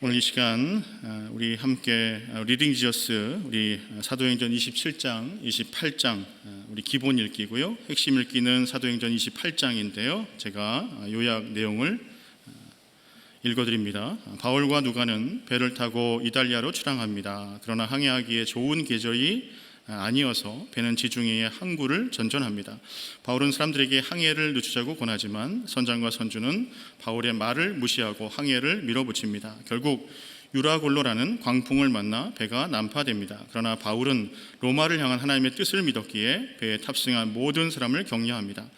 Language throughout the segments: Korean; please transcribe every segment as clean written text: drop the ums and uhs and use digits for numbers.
오늘 이 시간 우리 함께 리딩 지저스 우리 사도행전 27장, 28장 우리 기본 읽기고요. 핵심 읽기는 사도행전 28장인데요. 제가 요약 내용을 읽어드립니다. 바울과 누가는 배를 타고 이달리아로 출항합니다. 그러나 항해하기에 좋은 계절이 아니어서 배는 지중해의 항구를 전전합니다. 바울은 사람들에게 항해를 늦추자고 권하지만 선장과 선주는 바울의 말을 무시하고 항해를 밀어붙입니다. 결국 유라굴로라는 광풍을 만나 배가 난파됩니다. 그러나 바울은 로마를 향한 하나님의 뜻을 믿었기에 배에 탑승한 모든 사람을 격려합니다.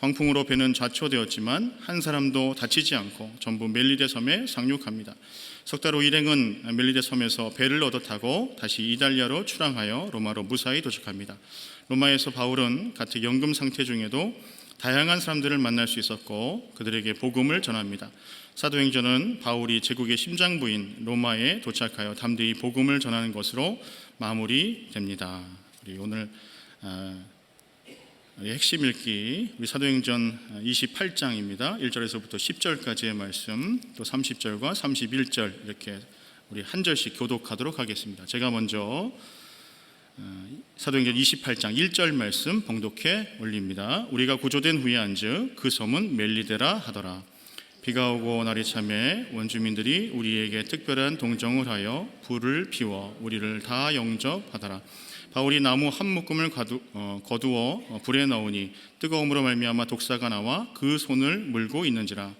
광풍으로 배는 좌초되었지만 한 사람도 다치지 않고 전부 멜리데 섬에 상륙합니다. 석 달 후 일행은 멜리데 섬에서 배를 얻어 타고 다시 이달리아로 출항하여 로마로 무사히 도착합니다. 로마에서 바울은 가택 연금 상태 중에도 다양한 사람들을 만날 수 있었고 그들에게 복음을 전합니다. 사도행전은 바울이 제국의 심장부인 로마에 도착하여 담대히 복음을 전하는 것으로 마무리됩니다. 우리 오늘 핵심 읽기 우리 사도행전 28장입니다. 1절에서부터 10절까지의 말씀, 또 30절과 31절 이렇게 우리 한 절씩 교독하도록 하겠습니다. 제가 먼저 사도행전 28장 1절 말씀 봉독해 올립니다. 우리가 구조된 후에 안즉 그 섬은 멜리데라 하더라. 비가 오고 날이 참에 원주민들이 우리에게 특별한 동정을 하여 불을 피워 우리를 다 영접하더라. 바울이 나무 한 묶음을 거두어 불에 넣으니 뜨거움으로 말미암아 독사가 나와 그 손을 물고 있는지라.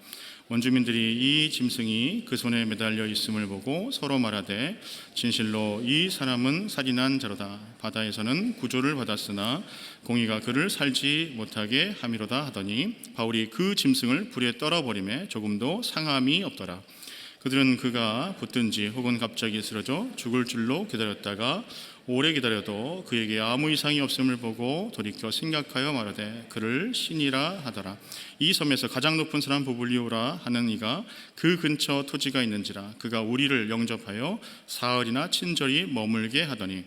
원주민들이 이 짐승이 그 손에 매달려 있음을 보고 서로 말하되 진실로 이 사람은 살인한 자로다. 바다에서는 구조를 받았으나 공의가 그를 살지 못하게 함이로다 하더니 바울이 그 짐승을 불에 떨어버리매 조금도 상함이 없더라. 그들은 그가 붙든지 혹은 갑자기 쓰러져 죽을 줄로 기다렸다가 오래 기다려도 그에게 아무 이상이 없음을 보고 돌이켜 생각하여 말하되 그를 신이라 하더라. 이 섬에서 가장 높은 사람 부블리오라 하는 이가 그 근처 토지가 있는지라. 그가 우리를 영접하여 사흘이나 친절히 머물게 하더니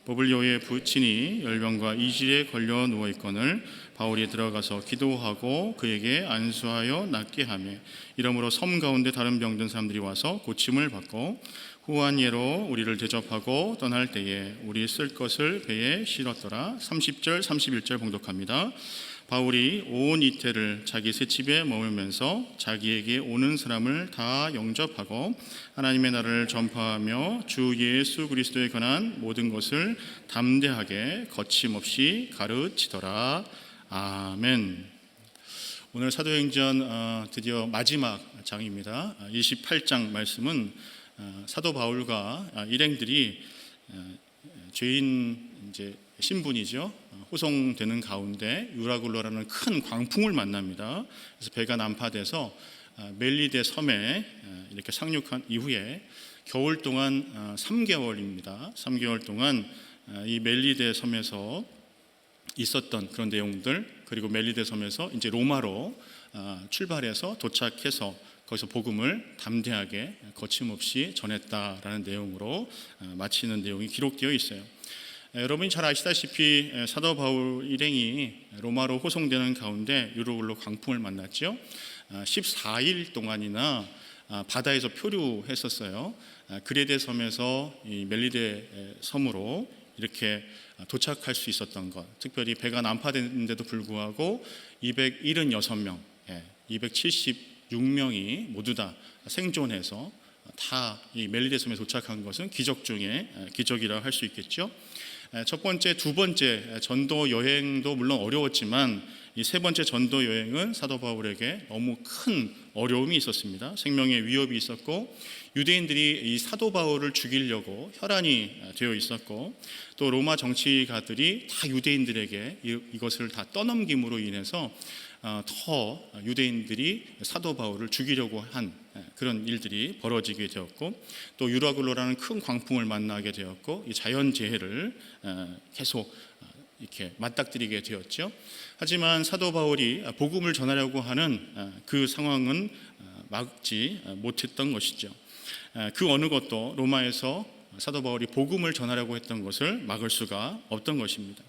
부블리오의 부친이 열병과 이질에 걸려 누워있거늘 바울이 들어가서 기도하고 그에게 안수하여 낫게 하며 이러므로 섬 가운데 다른 병든 사람들이 와서 고침을 받고 후한 예로 우리를 대접하고 떠날 때에 우리 쓸 것을 배에 실었더라. 30절 31절 봉독합니다. 바울이 온 이태를 자기 새 집에 머물면서 자기에게 오는 사람을 다 영접하고 하나님의 나라를 전파하며 주 예수 그리스도에 관한 모든 것을 담대하게 거침없이 가르치더라. 아멘. 오늘 사도행전 드디어 마지막 장입니다. 28장 말씀은 사도 바울과 일행들이 죄인 신분이죠. 호송되는 가운데 유라굴로라는 큰 광풍을 만납니다. 그래서 배가 난파돼서 멜리데 섬에 이렇게 상륙한 이후에 겨울 동안 3개월입니다. 3개월 동안 이 멜리데 섬에서 있었던 그런 내용들, 그리고 멜리데 섬에서 이제 로마로 출발해서 도착해서 거기서 복음을 담대하게 거침없이 전했다라는 내용으로 마치는 내용이 기록되어 있어요. 여러분이 잘 아시다시피 사도 바울 일행이 로마로 호송되는 가운데 유라굴로 광풍을 만났죠. 14일 동안이나 바다에서 표류했었어요. 그레데 섬에서 이 멜리데 섬으로 이렇게 도착할 수 있었던 것, 특별히 배가 난파됐는데도 불구하고 276명, 276명이 모두 다 생존해서 다 이 멜리데 섬에 도착한 것은 기적 중에 기적이라 할 수 있겠죠. 첫 번째, 두 번째 전도 여행도 물론 어려웠지만 이 세 번째 전도 여행은 사도 바울에게 너무 큰 어려움이 있었습니다. 생명의 위협이 있었고 유대인들이 이 사도 바울을 죽이려고 혈안이 되어 있었고 또 로마 정치가들이 다 유대인들에게 이것을 다 떠넘김으로 인해서 더 유대인들이 사도 바울을 죽이려고 한 그런 일들이 벌어지게 되었고 또 유라굴로라는 큰 광풍을 만나게 되었고 이 자연재해를 계속 이렇게 맞닥뜨리게 되었죠. 하지만 사도 바울이 복음을 전하려고 하는 그 상황은 막지 못했던 것이죠. 그 어느 것도 로마에서 사도 바울이 복음을 전하려고 했던 것을 막을 수가 없던 것입니다.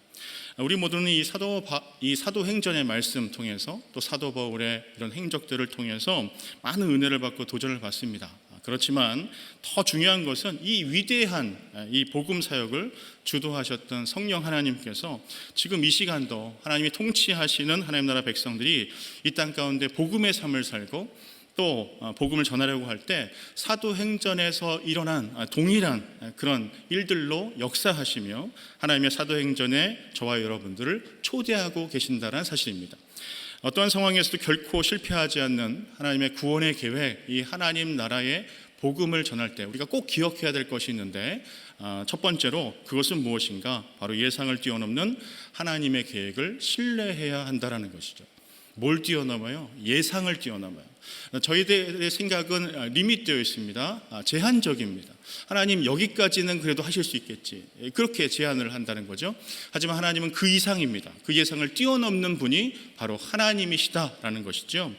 우리 모두는 이 사도행전의 말씀 통해서 또 사도 바울의 이런 행적들을 통해서 많은 은혜를 받고 도전을 받습니다. 그렇지만 더 중요한 것은 이 위대한 이 복음 사역을 주도하셨던 성령 하나님께서 지금 이 시간도 하나님이 통치하시는 하나님 나라 백성들이 이 땅 가운데 복음의 삶을 살고 또 복음을 전하려고 할 때 사도행전에서 일어난 동일한 그런 일들로 역사하시며 하나님의 사도행전에 저와 여러분들을 초대하고 계신다는 사실입니다. 어떠한 상황에서도 결코 실패하지 않는 하나님의 구원의 계획, 이 하나님 나라의 복음을 전할 때 우리가 꼭 기억해야 될 것이 있는데, 첫 번째로 그것은 무엇인가? 바로 예상을 뛰어넘는 하나님의 계획을 신뢰해야 한다는 것이죠. 뭘 뛰어넘어요? 예상을 뛰어넘어요. 저희들의 생각은 리밋되어 있습니다. 제한적입니다. 하나님 여기까지는 그래도 하실 수 있겠지, 그렇게 제한을 한다는 거죠. 하지만 하나님은 그 이상입니다. 그 예상을 뛰어넘는 분이 바로 하나님이시다라는 것이죠.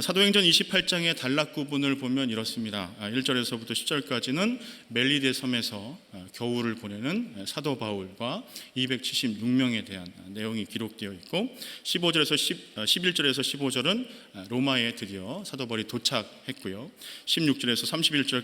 사도행전 28장의 단락 구분을 보면 이렇습니다. 1절에서부터 10절까지는 멜리데 섬에서 겨울을 보내는 사도 바울과 276명에 대한 내용이 기록되어 있고, 11절에서 15절은 로마에 드디어 사도 바울이 도착했고요. 16절에서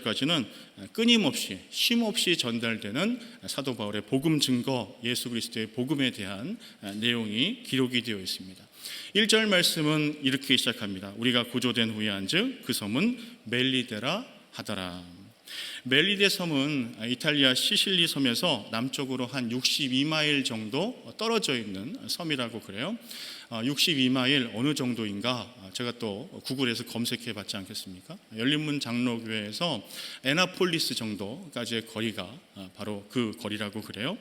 31절까지는 끊임없이 쉼없이 전달되는 사도 바울의 복음 증거, 예수 그리스도의 복음에 대한 내용이 기록이 되어 있습니다. 1절 말씀은 이렇게 시작합니다. 우리가 구조된 후에 한즉 그 섬은 멜리데라 하더라. 멜리데 섬은 이탈리아 시실리 섬에서 남쪽으로 한 62마일 정도 떨어져 있는 섬이라고 그래요. 62마일 어느 정도인가? 제가 또 구글에서 검색해 봤지 않겠습니까? 열린문 장로교회에서 에나폴리스 정도까지의 거리가 바로 그 거리라고 그래요.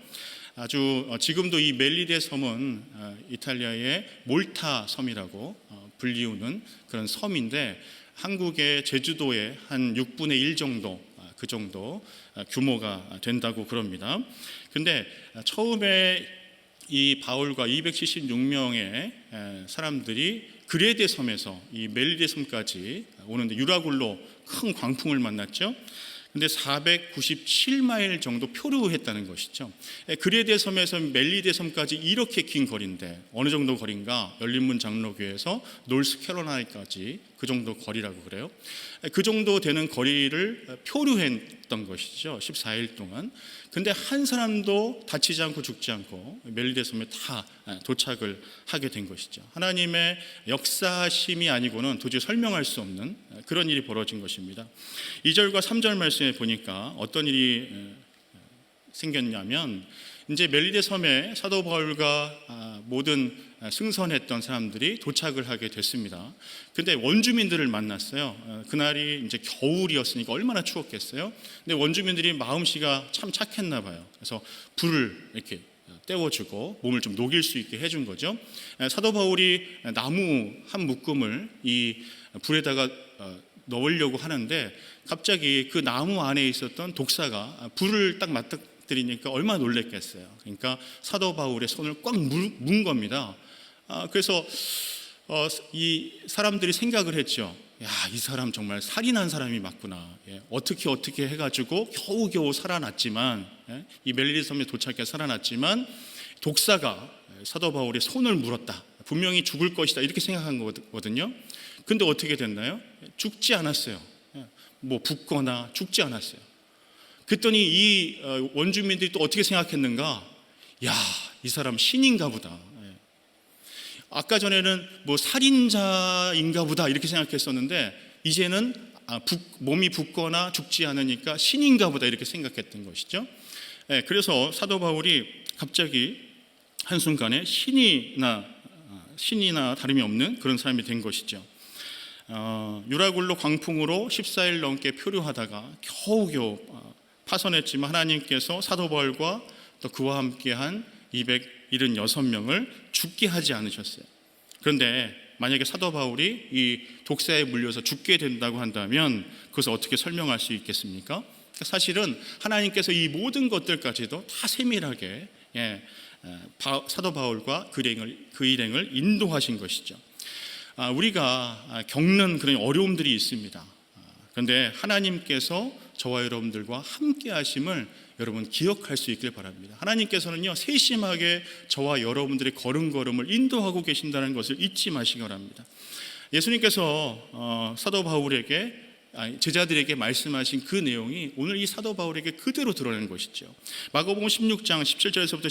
아주 지금도 이 멜리데 섬은 이탈리아의 몰타 섬이라고 불리우는 그런 섬인데, 한국의 제주도의 한 6분의 1 정도, 그 정도 규모가 된다고 그럽니다. 근데 처음에 이 바울과 276명의 사람들이 그레데 섬에서 이 멜리데 섬까지 오는데 유라굴로 큰 광풍을 만났죠. 근데 497마일 정도 표류했다는 것이죠. 그레데 섬에서 멜리데 섬까지 이렇게 긴 거리인데 어느 정도 거리인가? 열린문 장로교회에서 노스캐롤라이나까지 그 정도 거리라고 그래요. 그 정도 되는 거리를 표류했던 것이죠. 14일 동안. 근데 한 사람도 다치지 않고 죽지 않고 멜리데 섬에 다 도착을 하게 된 것이죠. 하나님의 역사심이 아니고는 도저히 설명할 수 없는 그런 일이 벌어진 것입니다. 2절과 3절 말씀에 보니까 어떤 일이 생겼냐면, 이제 멜리데 섬에 사도 바울과 모든 승선했던 사람들이 도착을 하게 됐습니다. 근데 원주민들을 만났어요. 그날이 이제 겨울이었으니까 얼마나 추웠겠어요. 근데 원주민들이 마음씨가 참 착했나 봐요. 그래서 불을 이렇게 떼워주고 몸을 좀 녹일 수 있게 해준 거죠. 사도 바울이 나무 한 묶음을 이 불에다가 넣으려고 하는데 갑자기 그 나무 안에 있었던 독사가 불을 딱 맞닥뜨리니까 얼마나 놀랬겠어요. 그러니까 사도 바울의 손을 꽉 문 겁니다. 그래서 이 사람들이 생각을 했죠. 야, 이 사람 정말 살인한 사람이 맞구나. 어떻게 해가지고 겨우겨우 살아났지만, 이 멜리데 섬에 도착해 살아났지만 독사가 사도 바울의 손을 물었다. 분명히 죽을 것이다. 이렇게 생각한 거거든요. 근데 어떻게 됐나요? 죽지 않았어요. 뭐 붓거나 죽지 않았어요. 그랬더니 이 원주민들이 또 어떻게 생각했는가? 야, 이 사람 신인가 보다. 아까 전에는 뭐 살인자인가 보다 이렇게 생각했었는데 이제는 몸이 붓거나 죽지 않으니까 신인가 보다 이렇게 생각했던 것이죠. 그래서 사도 바울이 갑자기 한순간에 신이나 다름이 없는 그런 사람이 된 것이죠. 유라굴로 광풍으로 14일 넘게 표류하다가 겨우겨우 파선했지만 하나님께서 사도 바울과 또 그와 함께한 276명을 죽게 하지 않으셨어요. 그런데 만약에 사도 바울이 이 독사에 물려서 죽게 된다고 한다면 그것을 어떻게 설명할 수 있겠습니까? 사실은 하나님께서 이 모든 것들까지도 다 세밀하게 사도 바울과 그 일행을 인도하신 것이죠. 우리가 겪는 그런 어려움들이 있습니다. 그런데 하나님께서 저와 여러분들과 함께 하심을 여러분 기억할 수 있길 바랍니다. 하나님께서는요, 세심하게 저와 여러분들의 걸음걸음을 인도하고 계신다는 것을 잊지 마시기 바랍니다. 예수님께서 사도 바울에게 제자들에게 말씀하신 그 내용이 오늘 이 사도 바울에게 그대로 드러낸 것이죠. 마가복음 16장 17절에서부터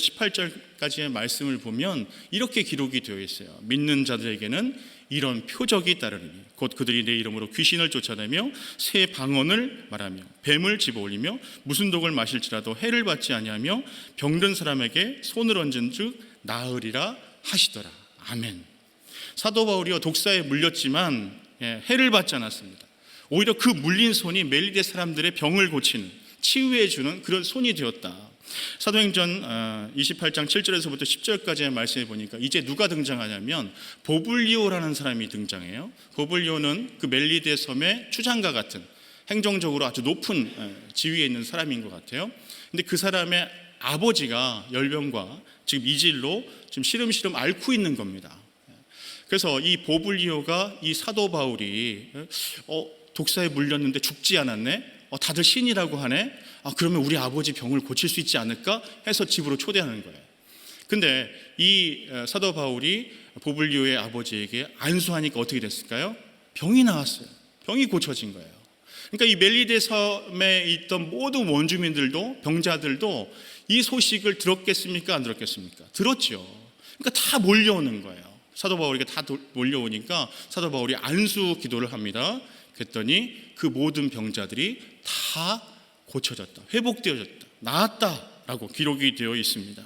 18절까지의 말씀을 보면 이렇게 기록이 되어 있어요. 믿는 자들에게는 이런 표적이 따르니 곧 그들이 내 이름으로 귀신을 쫓아내며 새 방언을 말하며 뱀을 집어올리며 무슨 독을 마실지라도 해를 받지 아니하며 병든 사람에게 손을 얹은 즉 나으리라 하시더라. 아멘. 사도 바울이요 독사에 물렸지만 해를 받지 않았습니다. 오히려 그 물린 손이 멜리데 사람들의 병을 고치는, 치유해 주는 그런 손이 되었다. 사도행전 28장 7절에서부터 10절까지의 말씀에 보니까 이제 누가 등장하냐면 보블리오라는 사람이 등장해요. 보블리오는 그 멜리데 섬의 추장과 같은 행정적으로 아주 높은 지위에 있는 사람인 것 같아요. 근데 그 사람의 아버지가 열병과 지금 이질로 지금 시름시름 앓고 있는 겁니다. 그래서 이 보블리오가 이 사도 바울이 독사에 물렸는데 죽지 않았네? 다들 신이라고 하네? 그러면 우리 아버지 병을 고칠 수 있지 않을까? 해서 집으로 초대하는 거예요. 근데 이 사도 바울이 보블리오의 아버지에게 안수하니까 어떻게 됐을까요? 병이 나왔어요. 병이 고쳐진 거예요. 그러니까 이 멜리데 섬에 있던 모든 원주민들도, 병자들도 이 소식을 들었겠습니까? 안 들었겠습니까? 들었죠. 그러니까 다 몰려오는 거예요. 사도 바울에게 다 몰려오니까 사도 바울이 안수 기도를 합니다. 그랬더니 그 모든 병자들이 다 고쳐졌다, 회복되어졌다, 나았다라고 기록이 되어 있습니다.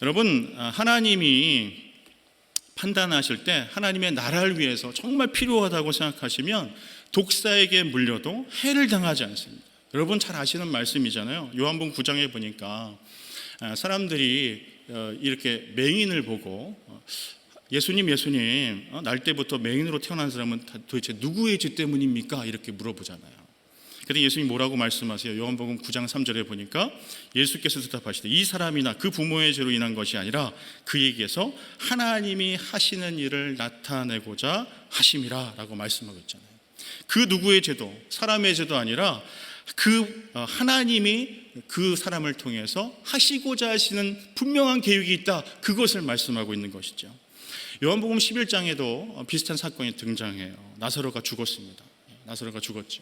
여러분, 하나님이 판단하실 때 하나님의 나라를 위해서 정말 필요하다고 생각하시면 독사에게 물려도 해를 당하지 않습니다. 여러분 잘 아시는 말씀이잖아요. 요한복음 9장에 보니까 사람들이 이렇게 맹인을 보고 예수님 날 때부터 맹인으로 태어난 사람은 도대체 누구의 죄 때문입니까? 이렇게 물어보잖아요. 그때 예수님이 뭐라고 말씀하세요? 요한복음 9장 3절에 보니까 예수께서 대답하시되 이 사람이나 그 부모의 죄로 인한 것이 아니라 그에게서 하나님이 하시는 일을 나타내고자 하심이라 라고 말씀하고 있잖아요. 그 누구의 죄도 사람의 죄도 아니라 그 하나님이 그 사람을 통해서 하시고자 하시는 분명한 계획이 있다, 그것을 말씀하고 있는 것이죠. 요한복음 11장에도 비슷한 사건이 등장해요. 나사로가 죽었습니다. 나사로가 죽었죠.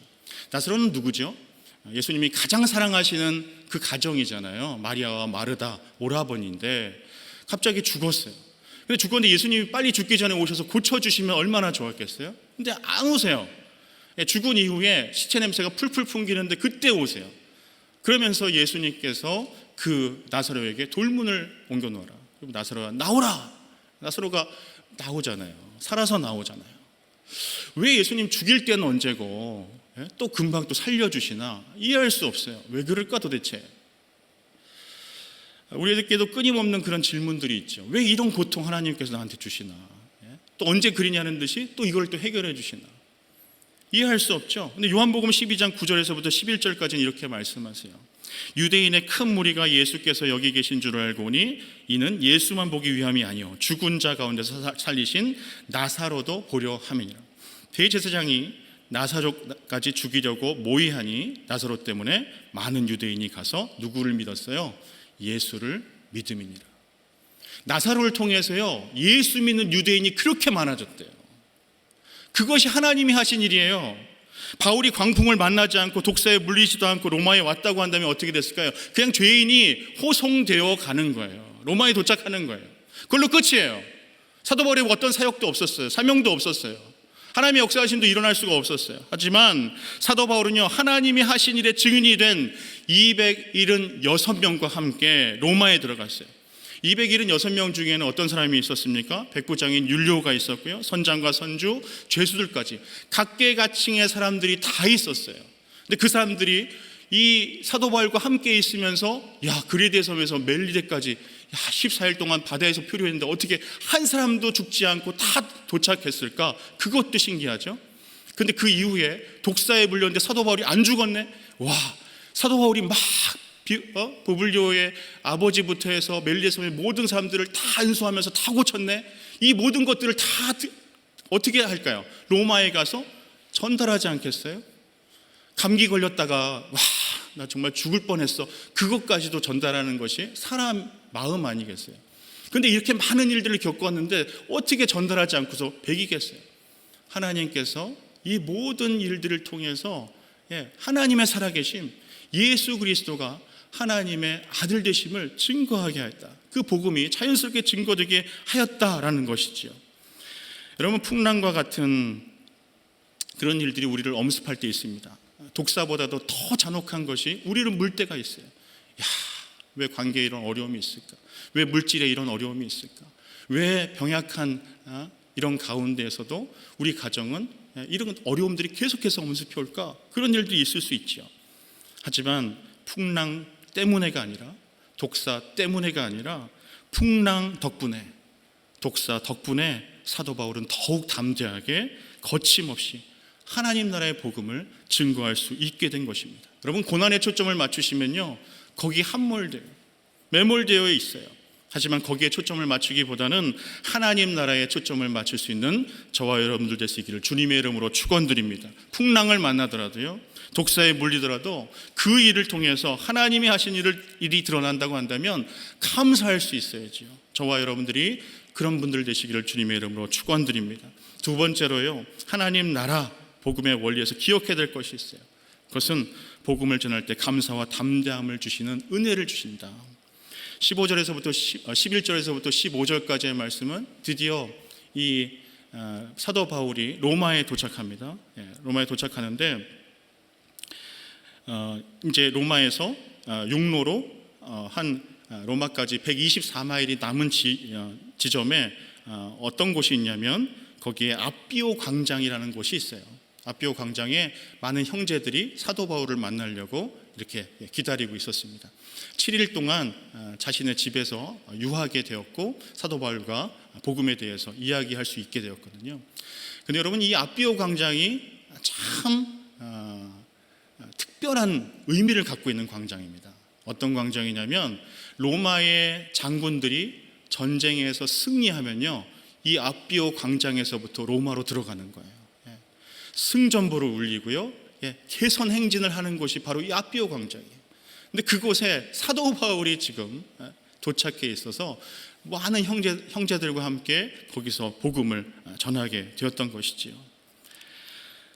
나사로는 누구죠? 예수님이 가장 사랑하시는 그 가정이잖아요. 마리아와 마르다 오라버니인데 갑자기 죽었어요. 근데 죽었는데 예수님이 빨리 죽기 전에 오셔서 고쳐주시면 얼마나 좋았겠어요? 근데 안 오세요. 죽은 이후에 시체 냄새가 풀풀 풍기는데 그때 오세요. 그러면서 예수님께서 그 나사로에게 돌문을 옮겨 놓으라. 그리고 나사로가 나오라. 나사로가 나오잖아요. 살아서 나오잖아요. 왜 예수님 죽일 때는 언제고 또 금방 또 살려주시나 이해할 수 없어요. 왜 그럴까 도대체? 우리에게도 끊임없는 그런 질문들이 있죠. 왜 이런 고통 하나님께서 나한테 주시나? 또 언제 그리냐는 듯이 또 이걸 또 해결해 주시나? 이해할 수 없죠. 근데 요한복음 12장 9절에서부터 11절까지는 이렇게 말씀하세요. 유대인의 큰 무리가 예수께서 여기 계신 줄 알고 오니 이는 예수만 보기 위함이 아니요 죽은 자 가운데서 살리신 나사로도 보려 함이니라. 대제사장이 나사로까지 죽이려고 모의하니 나사로 때문에 많은 유대인이 가서 누구를 믿었어요? 예수를 믿음이니라. 나사로를 통해서요 예수 믿는 유대인이 그렇게 많아졌대요. 그것이 하나님이 하신 일이에요. 바울이 광풍을 만나지 않고 독사에 물리지도 않고 로마에 왔다고 한다면 어떻게 됐을까요? 그냥 죄인이 호송되어 가는 거예요. 로마에 도착하는 거예요. 그걸로 끝이에요. 사도 바울의 어떤 사역도 없었어요. 사명도 없었어요. 하나님의 역사하심도 일어날 수가 없었어요. 하지만 사도 바울은요 하나님이 하신 일의 증인이 된 276명과 함께 로마에 들어갔어요. 276명 중에는 어떤 사람이 있었습니까? 백부장인 율리오가 있었고요, 선장과 선주, 죄수들까지 각계각층의 사람들이 다 있었어요. 근데 그 사람들이 이 사도 바울과 함께 있으면서 그리데 섬에서 멜리데까지 14일 동안 바다에서 표류했는데 어떻게 한 사람도 죽지 않고 다 도착했을까? 그것도 신기하죠. 근데 그 이후에 독사에 물렸는데 사도 바울이 안 죽었네. 사도 바울이 막 보블리오의 아버지부터 해서 멜리데 섬의 모든 사람들을 다 안수하면서 다 고쳤네. 이 모든 것들을 다 어떻게 할까요? 로마에 가서 전달하지 않겠어요? 감기 걸렸다가 나 정말 죽을 뻔했어, 그것까지도 전달하는 것이 사람 마음 아니겠어요? 근데 이렇게 많은 일들을 겪었는데 어떻게 전달하지 않고서 배기겠어요? 하나님께서 이 모든 일들을 통해서 하나님의 살아계심, 예수 그리스도가 하나님의 아들 되심을 증거하게 하였다. 그 복음이 자연스럽게 증거되게 하였다라는 것이지요. 여러분, 풍랑과 같은 그런 일들이 우리를 엄습할 때 있습니다. 독사보다도 더 잔혹한 것이 우리를 물 때가 있어요. 왜 관계에 이런 어려움이 있을까? 왜 물질에 이런 어려움이 있을까? 왜 병약한 이런 가운데에서도 우리 가정은 이런 어려움들이 계속해서 엄습해 올까? 그런 일들이 있을 수 있죠. 하지만 풍랑 때문에가 아니라, 독사 때문에가 아니라 풍랑 덕분에, 독사 덕분에 사도 바울은 더욱 담대하게 거침없이 하나님 나라의 복음을 증거할 수 있게 된 것입니다. 여러분, 고난에 초점을 맞추시면요, 거기 함몰돼요. 매몰되어 있어요. 하지만 거기에 초점을 맞추기보다는 하나님 나라에 초점을 맞출 수 있는 저와 여러분들 되시기를 주님의 이름으로 축원드립니다. 풍랑을 만나더라도요, 독사에 물리더라도 그 일을 통해서 하나님이 하신 일이 드러난다고 한다면 감사할 수 있어야지요. 저와 여러분들이 그런 분들 되시기를 주님의 이름으로 축원드립니다. 두 번째로요, 하나님 나라 복음의 원리에서 기억해야 될 것이 있어요. 그것은 복음을 전할 때 감사와 담대함을 주시는 은혜를 주신다. 11절에서부터 15절까지의 말씀은 드디어 이 사도 바울이 로마에 도착합니다. 로마에 도착하는데 이제 로마에서 육로로 한 로마까지 124마일이 남은 지점에 어떤 곳이 있냐면 거기에 아비오 광장이라는 곳이 있어요. 아비오 광장에 많은 형제들이 사도 바울을 만나려고 이렇게 기다리고 있었습니다. 7일 동안 자신의 집에서 유하게 되었고 사도 바울과 복음에 대해서 이야기할 수 있게 되었거든요. 근데 여러분, 이 아비오 광장이 참 특별한 의미를 갖고 있는 광장입니다. 어떤 광장이냐면 로마의 장군들이 전쟁에서 승리하면요, 이 아비오 광장에서부터 로마로 들어가는 거예요. 승전보를 울리고요, 개선 행진을 하는 곳이 바로 이 아비오 광장이에요. 근데 그곳에 사도 바울이 지금 도착해 있어서 많은 형제들과 함께 거기서 복음을 전하게 되었던 것이지요.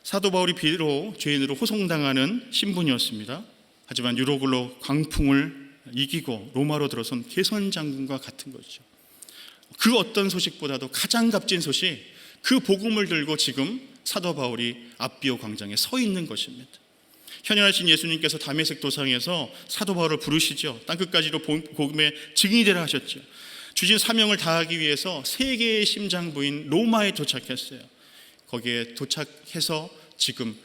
사도 바울이 비록 죄인으로 호송당하는 신분이었습니다. 하지만 유로글로 광풍을 이기고 로마로 들어선 개선 장군과 같은 것이죠. 그 어떤 소식보다도 가장 값진 소식, 그 복음을 들고 지금 사도 바울이 아비오 광장에 서 있는 것입니다. 현현하신 예수님께서 다메섹 도상에서 사도 바울을 부르시죠. 땅끝까지로 복음의 증인이 되라 하셨죠. 주신 사명을 다하기 위해서 세계의 심장부인 로마에 도착했어요. 거기에 도착해서 지금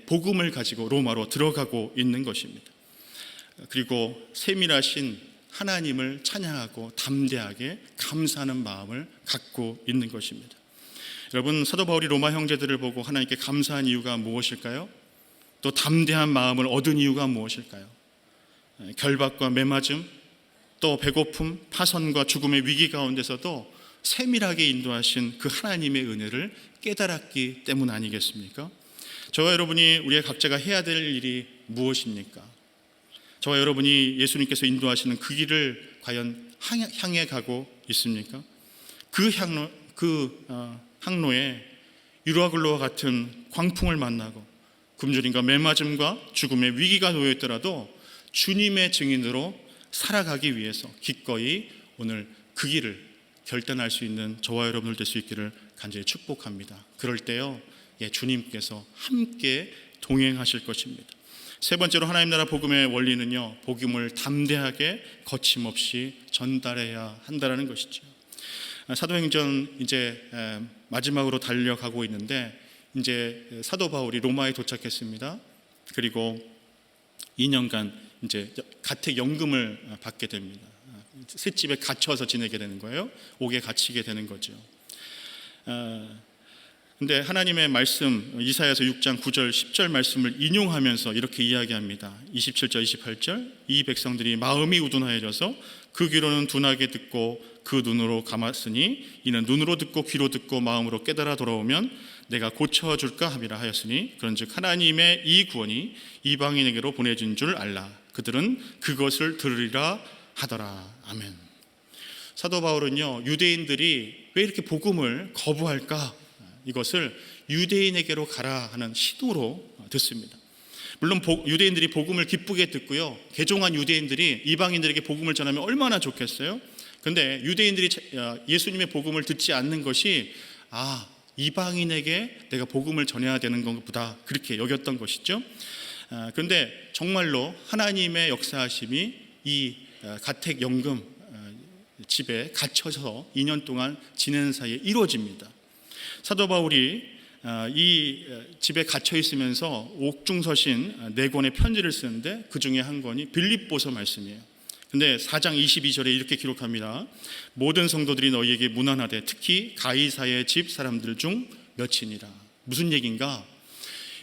복음을 가지고 로마로 들어가고 있는 것입니다. 그리고 세밀하신 하나님을 찬양하고 담대하게 감사하는 마음을 갖고 있는 것입니다. 여러분, 사도 바울이 로마 형제들을 보고 하나님께 감사한 이유가 무엇일까요? 또 담대한 마음을 얻은 이유가 무엇일까요? 결박과 매맞음, 또 배고픔, 파선과 죽음의 위기 가운데서도 세밀하게 인도하신 그 하나님의 은혜를 깨달았기 때문 아니겠습니까? 저와 여러분이 우리의 각자가 해야 될 일이 무엇입니까? 저와 여러분이 예수님께서 인도하시는 그 길을 과연 향해 가고 있습니까? 그 항로에 유라글로와 같은 광풍을 만나고 굶주림과 매맞음과 죽음의 위기가 놓여있더라도 주님의 증인으로 살아가기 위해서 기꺼이 오늘 그 길을 결단할 수 있는 저와 여러분들 될 수 있기를 간절히 축복합니다. 그럴 때요, 주님께서 함께 동행하실 것입니다. 세 번째로 하나님 나라 복음의 원리는요, 복음을 담대하게 거침없이 전달해야 한다는 것이죠. 사도행전 이제 마지막으로 달려가고 있는데 이제 사도 바울이 로마에 도착했습니다. 그리고 2년간 이제 가택 연금을 받게 됩니다. 셋집에 갇혀서 지내게 되는 거예요. 옥에 갇히게 되는 거죠. 근데 하나님의 말씀 이사야서 6장 9절 10절 말씀을 인용하면서 이렇게 이야기합니다. 27절 28절 이 백성들이 마음이 우둔하여져서 그 귀로는 둔하게 듣고 그 눈으로 감았으니 이는 눈으로 듣고 귀로 듣고 마음으로 깨달아 돌아오면 내가 고쳐줄까 함이라 하였으니 그런즉 하나님의 이 구원이 이방인에게로 보내진 줄 알라. 그들은 그것을 들으리라 하더라. 아멘. 사도 바울은요, 유대인들이 왜 이렇게 복음을 거부할까? 이것을 유대인에게로 가라 하는 시도로 듣습니다. 물론 유대인들이 복음을 기쁘게 듣고요, 개종한 유대인들이 이방인들에게 복음을 전하면 얼마나 좋겠어요. 그런데 유대인들이 예수님의 복음을 듣지 않는 것이 이방인에게 내가 복음을 전해야 되는 것보다 그렇게 여겼던 것이죠. 그런데 정말로 하나님의 역사하심이 이 가택연금 집에 갇혀서 2년 동안 지내는 사이에 이루어집니다. 사도 바울이 이 집에 갇혀 있으면서 옥중서신 4권의 편지를 쓰는데 그 중에 한 권이 빌립보서 말씀이에요. 근데 4장 22절에 이렇게 기록합니다. 모든 성도들이 너희에게 문안하되 특히 가이사의 집 사람들 중 몇이니라. 무슨 얘기인가?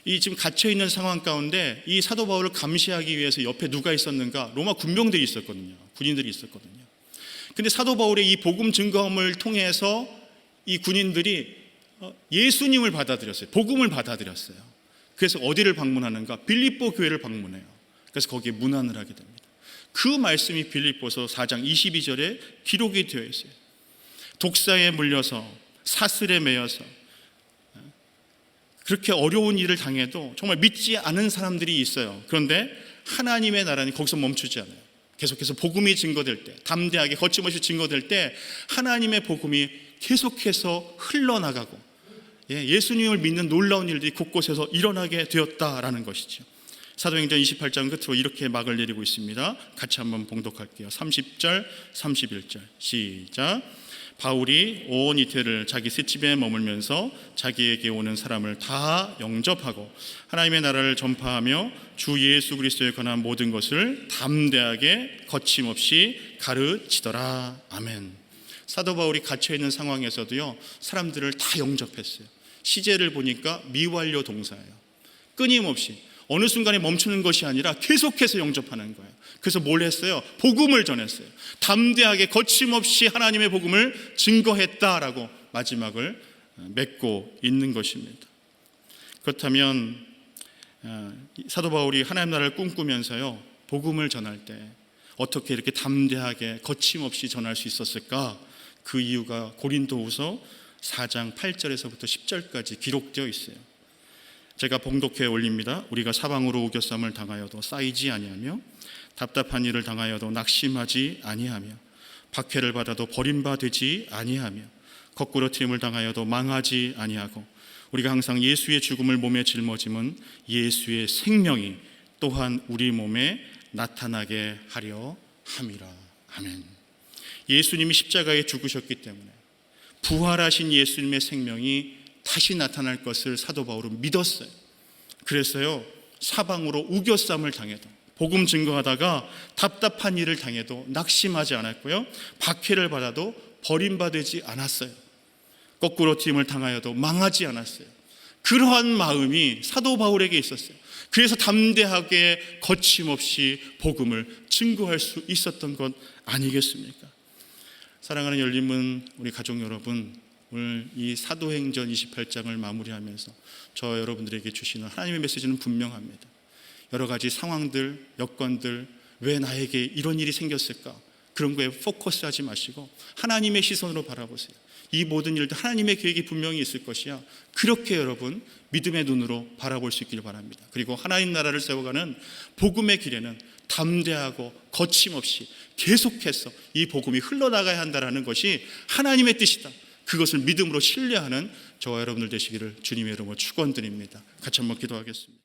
이 지금 갇혀 있는 상황 가운데 이 사도 바울을 감시하기 위해서 옆에 누가 있었는가? 로마 군병들이 있었거든요. 군인들이 있었거든요. 근데 사도 바울의 이 복음 증거함을 통해서 이 군인들이 예수님을 받아들였어요. 복음을 받아들였어요. 그래서 어디를 방문하는가? 빌립보 교회를 방문해요. 그래서 거기에 문안을 하게 됩니다. 그 말씀이 빌립보서 4장 22절에 기록이 되어 있어요. 독사에 물려서 사슬에 매여서 그렇게 어려운 일을 당해도 정말 믿지 않은 사람들이 있어요. 그런데 하나님의 나라는 거기서 멈추지 않아요. 계속해서 복음이 증거될 때, 담대하게 거침없이 증거될 때 하나님의 복음이 계속해서 흘러나가고 예수님을 믿는 놀라운 일들이 곳곳에서 일어나게 되었다라는 것이죠. 사도행전 28장 끝으로 이렇게 막을 내리고 있습니다. 같이 한번 봉독할게요. 30절, 31절 시작. 바울이 온 이태를 자기 셋집에 머물면서 자기에게 오는 사람을 다 영접하고 하나님의 나라를 전파하며 주 예수 그리스도에 관한 모든 것을 담대하게 거침없이 가르치더라. 아멘. 사도 바울이 갇혀있는 상황에서도요, 사람들을 다 영접했어요. 시제를 보니까 미완료 동사예요. 끊임없이 어느 순간에 멈추는 것이 아니라 계속해서 영접하는 거예요. 그래서 뭘 했어요? 복음을 전했어요. 담대하게 거침없이 하나님의 복음을 증거했다라고 마지막을 맺고 있는 것입니다. 그렇다면 사도 바울이 하나님 나라를 꿈꾸면서요, 복음을 전할 때 어떻게 이렇게 담대하게 거침없이 전할 수 있었을까? 그 이유가 고린도후서 4장 8절에서부터 10절까지 기록되어 있어요. 제가 봉독해 올립니다. 우리가 사방으로 우겨쌈을 당하여도 쌓이지 아니하며 답답한 일을 당하여도 낙심하지 아니하며 박해를 받아도 버림받지 아니하며 거꾸로 트임을 당하여도 망하지 아니하고 우리가 항상 예수의 죽음을 몸에 짊어짐은 예수의 생명이 또한 우리 몸에 나타나게 하려 함이라. 아멘. 예수님이 십자가에 죽으셨기 때문에 부활하신 예수님의 생명이 다시 나타날 것을 사도 바울은 믿었어요. 그래서요, 사방으로 우겨쌈을 당해도 복음 증거하다가 답답한 일을 당해도 낙심하지 않았고요, 박해를 받아도 버림받지 않았어요. 거꾸로 튀임을 당하여도 망하지 않았어요. 그러한 마음이 사도 바울에게 있었어요. 그래서 담대하게 거침없이 복음을 증거할 수 있었던 것 아니겠습니까? 사랑하는 열림은 우리 가족 여러분, 오늘 이 사도행전 28장을 마무리하면서 저 여러분들에게 주시는 하나님의 메시지는 분명합니다. 여러 가지 상황들, 여건들, 왜 나에게 이런 일이 생겼을까? 그런 거에 포커스하지 마시고 하나님의 시선으로 바라보세요. 이 모든 일도 하나님의 계획이 분명히 있을 것이야. 그렇게 여러분 믿음의 눈으로 바라볼 수 있기를 바랍니다. 그리고 하나님 나라를 세워가는 복음의 길에는 담대하고 거침없이 계속해서 이 복음이 흘러나가야 한다는 것이 하나님의 뜻이다. 그것을 믿음으로 신뢰하는 저와 여러분들 되시기를 주님의 이름으로 축원드립니다. 같이 한번 기도하겠습니다.